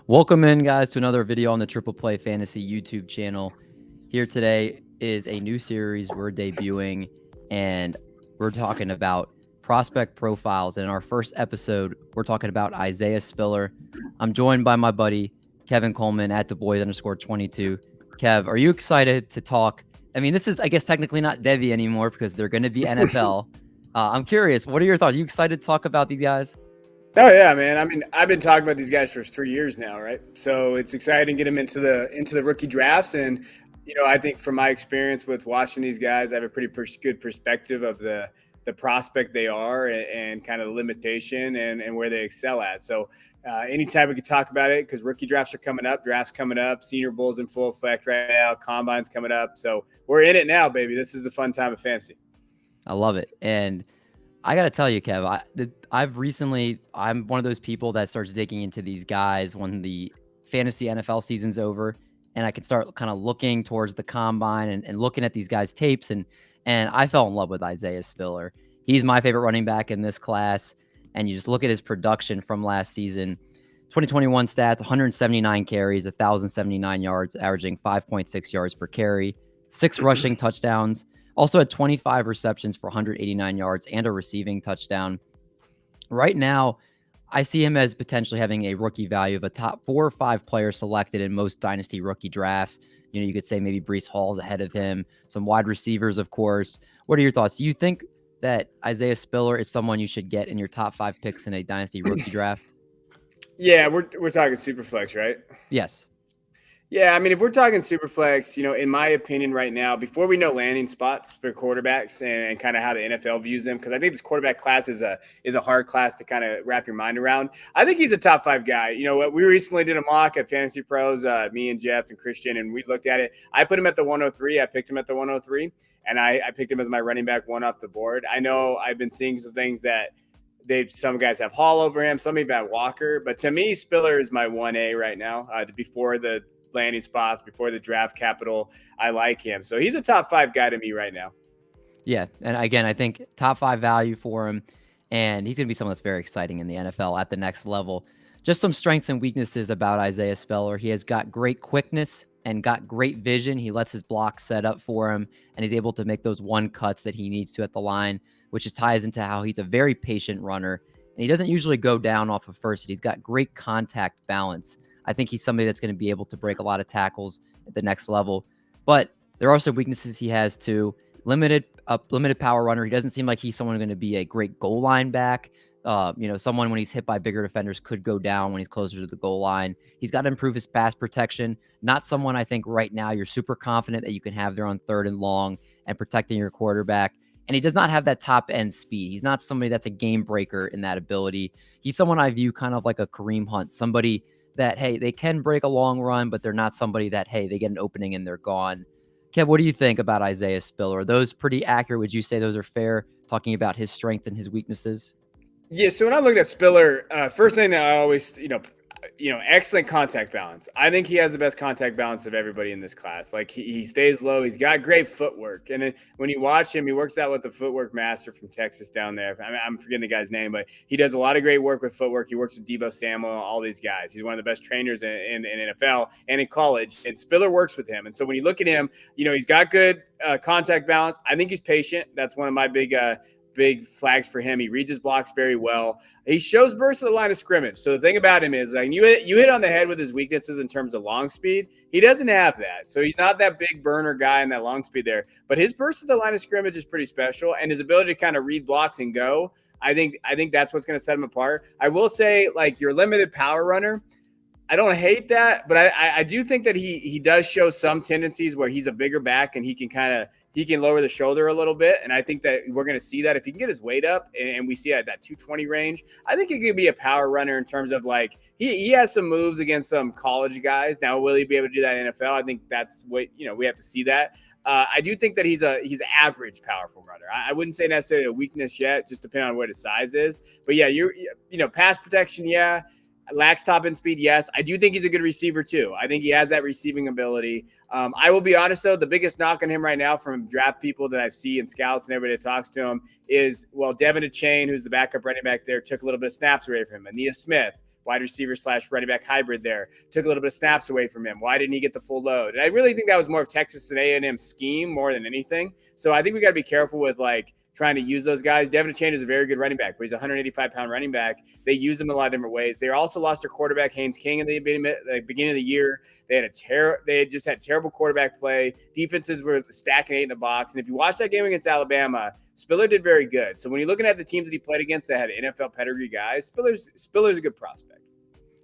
Welcome in, guys, to another video on the Triple Play Fantasy YouTube channel. Here today is a new series we're debuting, and we're talking about prospect profiles. And in our first episode, we're talking about Isaiah Spiller. I'm joined by my buddy, Kevin Coleman, at DuBois_22. Kev, are you excited to talk? I mean, this is, I guess, technically not Devi anymore because they're going to be NFL. I'm curious, what are your thoughts? Are you excited to talk about these guys? Oh yeah, man. I mean, I've been talking about these guys for 3 years now, right? So it's exciting to get them into the rookie drafts, and I think from my experience with watching these guys, I have a pretty good perspective of the prospect they are and kind of the limitation and where they excel at. So anytime we could talk about it, because rookie drafts are coming up, drafts coming up, Senior Bowl's in full effect right now, Combine's coming up, so we're in it now, baby. This is the fun time of fantasy. I love it. And I got to tell you, Kev, I'm one of those people that starts digging into these guys when the fantasy NFL season's over, and I can start kind of looking towards the combine and looking at these guys' tapes. And I fell in love with Isaiah Spiller. He's my favorite running back in this class. And you just look at his production from last season, 2021 stats, 179 carries, 1,079 yards, averaging 5.6 yards per carry, 6 rushing touchdowns. Also had 25 receptions for 189 yards and a receiving touchdown. Right now, I see him as potentially having a rookie value of a top 4 or 5 players selected in most Dynasty rookie drafts. You could say maybe Breece Hall's ahead of him, some wide receivers, of course. What are your thoughts? Do you think that Isaiah Spiller is someone you should get in your top 5 picks in a Dynasty rookie draft? Yeah, we're talking super flex, right? Yes. Yeah, I mean, if we're talking super flex, in my opinion right now, before we know landing spots for quarterbacks and kind of how the NFL views them, because I think this quarterback class is a hard class to kind of wrap your mind around. I think he's a top 5 guy. We recently did a mock at Fantasy Pros, me and Jeff and Christian, and we looked at it. I put him at the 103. I picked him at the 103, and I picked him as my running back one off the board. I know I've been seeing some things that some guys have Hall over him, some even have Walker, but to me, Spiller is my 1A right now. Before the landing spots, before the draft capital, I like him. So he's a top 5 guy to me right now. Yeah. And again, I think top 5 value for him. And he's going to be someone that's very exciting in the NFL at the next level. Just some strengths and weaknesses about Isaiah Spiller. He has got great quickness and got great vision. He lets his block set up for him, and he's able to make those one cuts that he needs to at the line, which ties into how he's a very patient runner. And he doesn't usually go down off of first. He's got great contact balance. I think he's somebody that's going to be able to break a lot of tackles at the next level. But there are some weaknesses he has too. Limited power runner. He doesn't seem like he's someone going to be a great goal line back. Someone when he's hit by bigger defenders could go down when he's closer to the goal line. He's got to improve his pass protection. Not someone I think right now you're super confident that you can have there on 3rd and long and protecting your quarterback. And he does not have that top end speed. He's not somebody that's a game breaker in that ability. He's someone I view kind of like a Kareem Hunt, somebody that, hey, they can break a long run, but they're not somebody that, hey, they get an opening and they're gone. Kev, what do you think about Isaiah Spiller? Are those pretty accurate? Would you say those are fair, talking about his strengths and his weaknesses? Yeah, so when I look at Spiller, first thing that I always, excellent contact balance. I think he has the best contact balance of everybody in this class. Like he stays low. He's got great footwork. And when you watch him, he works out with the footwork master from Texas down there. I'm forgetting the guy's name, but he does a lot of great work with footwork. He works with Deebo Samuel, all these guys. He's one of the best trainers in NFL and in college. And Spiller works with him. And so when you look at him, he's got good contact balance. I think he's patient. That's one of my big flags for him. He reads his blocks very well. He shows burst at the line of scrimmage. So the thing about him is, like, you hit on the head with his weaknesses in terms of long speed. He doesn't have that. So he's not that big burner guy in that long speed there. But his burst at the line of scrimmage is pretty special, and his ability to kind of read blocks and go, I think that's what's going to set him apart. I will say, like, your limited power runner, I don't hate that, but I do think that he does show some tendencies where he's a bigger back and he can lower the shoulder a little bit. And I think that we're going to see that if he can get his weight up and we see at that 220 range, I think he could be a power runner in terms of, like, he has some moves against some college guys. Now, will he be able to do that in NFL? I think that's what, we have to see that. I do think that he's average powerful runner. I wouldn't say necessarily a weakness yet, just depending on what his size is. But yeah, pass protection, yeah. Lacks top end speed, yes. I do think he's a good receiver too. I think he has that receiving ability. I will be honest though, the biggest knock on him right now from draft people that I see and scouts and everybody that talks to him is, well, Devin DeChain, who's the backup running back there, took a little bit of snaps away from him. Anita Smith, wide receiver / running back hybrid there. Took a little bit of snaps away from him. Why didn't he get the full load? And I really think that was more of Texas and A&M scheme more than anything. So I think we got to be careful with like trying to use those guys. Devin Achane is a very good running back, but he's a 185-pound running back. They use him a lot of different ways. They also lost their quarterback, Haynes King, in the beginning of the year. They had just had terrible quarterback play. Defenses were stacking 8 in the box. And if you watch that game against Alabama, Spiller did very good. So when you're looking at the teams that he played against that had NFL pedigree guys, Spiller's a good prospect.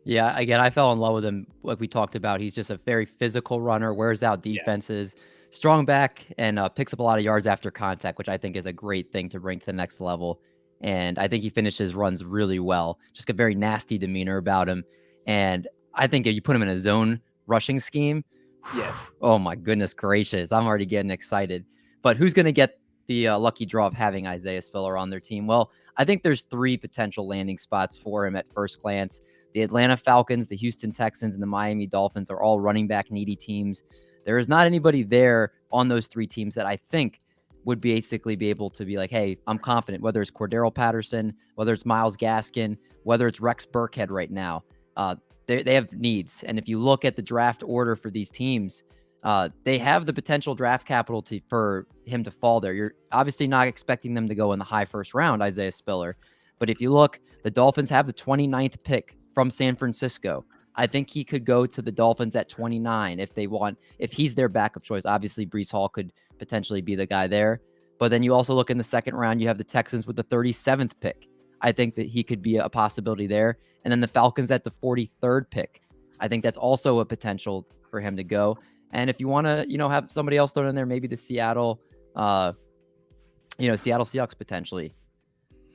Yeah, again, I fell in love with him. Like we talked about, he's just a very physical runner, wears out defenses, strong back, and picks up a lot of yards after contact, which I think is a great thing to bring to the next level. And I think he finishes runs really well. Just a very nasty demeanor about him. And I think if you put him in a zone rushing scheme, yes. Oh my goodness gracious, I'm already getting excited. But who's going to get the lucky draw of having Isaiah Spiller on their team? Well, I think there's 3 potential landing spots for him at first glance. The Atlanta Falcons, the Houston Texans, and the Miami Dolphins are all running back needy teams. There is not anybody there on those 3 teams that I think would basically be able to be like, hey, I'm confident, whether it's Cordero Patterson, whether it's Myles Gaskin, whether it's Rex Burkhead right now. They have needs. And if you look at the draft order for these teams, they have the potential draft capital for him to fall there. You're obviously not expecting them to go in the high first round, Isaiah Spiller. But if you look, the Dolphins have the 29th pick from San Francisco. I think he could go to the Dolphins at 29 if he's their backup choice. Obviously, Breece Hall could potentially be the guy there. But then you also look in the second round, you have the Texans with the 37th pick. I think that he could be a possibility there. And then the Falcons at the 43rd pick. I think that's also a potential for him to go. And if you want to, have somebody else thrown in there, maybe the Seattle Seahawks potentially.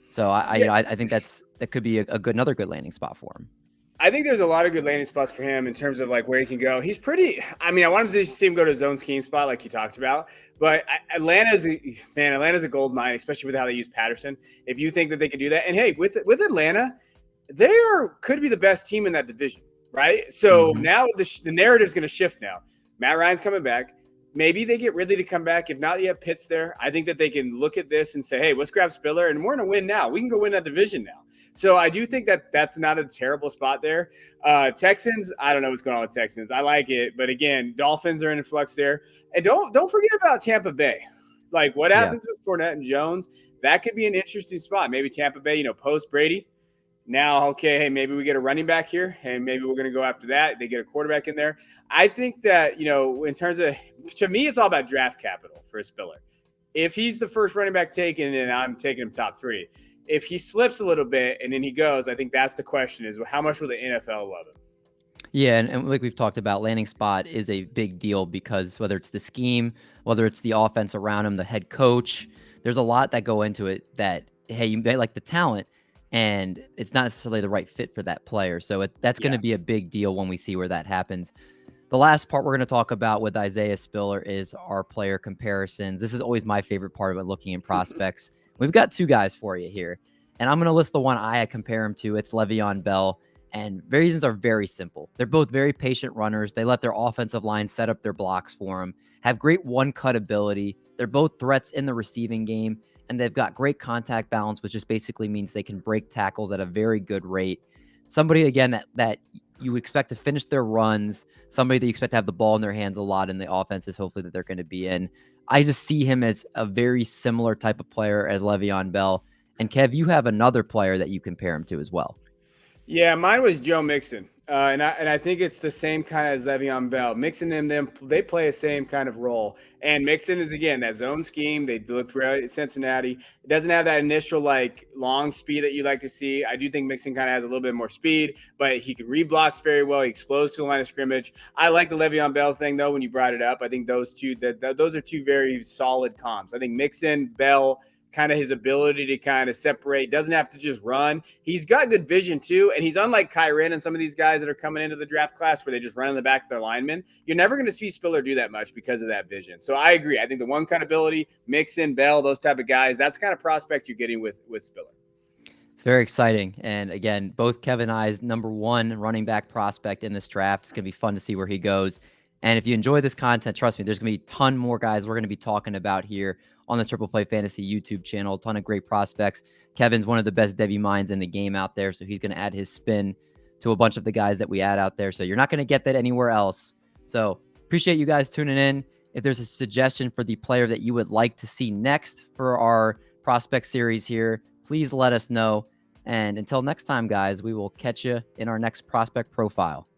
So I think that could be another good landing spot for him. I think there's a lot of good landing spots for him in terms of like where he can go. He's pretty. I mean, I wanted to see him go to a zone scheme spot like you talked about, but Atlanta's a gold mine, especially with how they use Patterson. If you think that they could do that, and hey, with Atlanta, could be the best team in that division, right? So now the narrative's going to shift. Now Matt Ryan's coming back. Maybe they get Ridley to come back. If not, you have Pitts there. I think that they can look at this and say, hey, let's grab Spiller, and we're in a win now. We can go win that division now. So I do think that that's not a terrible spot there. Texans, I don't know what's going on with Texans. I like it. But again, Dolphins are in flux there. And don't forget about Tampa Bay. Like what happens with Fournette and Jones, that could be an interesting spot. Maybe Tampa Bay, post Brady. Now, okay, hey, maybe we get a running back here, and maybe we're going to go after that. They get a quarterback in there. I think that, in terms of – to me, it's all about draft capital for Spiller. If he's the first running back taken and I'm taking him top 3, if he slips a little bit and then he goes, I think that's the question is how much will the NFL love him? Yeah, and like we've talked about, landing spot is a big deal because whether it's the scheme, whether it's the offense around him, the head coach, there's a lot that go into it that, hey, you may like the talent, and it's not necessarily the right fit for that player. So that's going to be a big deal when we see where that happens. The last part we're going to talk about with Isaiah Spiller is our player comparisons. This is always my favorite part about looking in prospects. We've got 2 guys for you here, and I'm going to list the one I compare him to. It's Le'Veon Bell, and the reasons are very simple. They're both very patient runners. They let their offensive line set up their blocks for them, have great one-cut ability. They're both threats in the receiving game, and they've got great contact balance, which just basically means they can break tackles at a very good rate. Somebody, again, that you expect to finish their runs, somebody that you expect to have the ball in their hands a lot in the offenses, hopefully, that they're going to be in. I just see him as a very similar type of player as Le'Veon Bell. And Kev, you have another player that you compare him to as well. Yeah, mine was Joe Mixon. And I think it's the same kind as Le'Veon Bell. Mixon and them, they play the same kind of role. And Mixon is, again, that zone scheme. They look great at Cincinnati. It doesn't have that initial, long speed that you like to see. I do think Mixon kind of has a little bit more speed, but he can reblocks very well. He explodes to the line of scrimmage. I like the Le'Veon Bell thing, though, when you brought it up. I think those are 2 very solid comps. I think Mixon, Bell, kind of his ability to kind of separate, doesn't have to just run. He's got good vision too. And he's unlike Kyren and some of these guys that are coming into the draft class where they just run in the back of their linemen. You're never going to see Spiller do that much because of that vision. So I agree. I think the one kind of ability, Mixon, Bell, those type of guys, that's the kind of prospect you're getting with Spiller. It's very exciting. And again, both Kevin and I's number 1 running back prospect in this draft. It's going to be fun to see where he goes. And if you enjoy this content, trust me, there's going to be a ton more guys we're going to be talking about here on the Triple Play Fantasy YouTube channel. A ton of great prospects. Kevin's one of the best Devy minds in the game out there, so he's going to add his spin to a bunch of the guys that we add out there. So you're not going to get that anywhere else. So appreciate you guys tuning in. If there's a suggestion for the player that you would like to see next for our prospect series here, please let us know. And until next time, guys, we will catch you in our next prospect profile.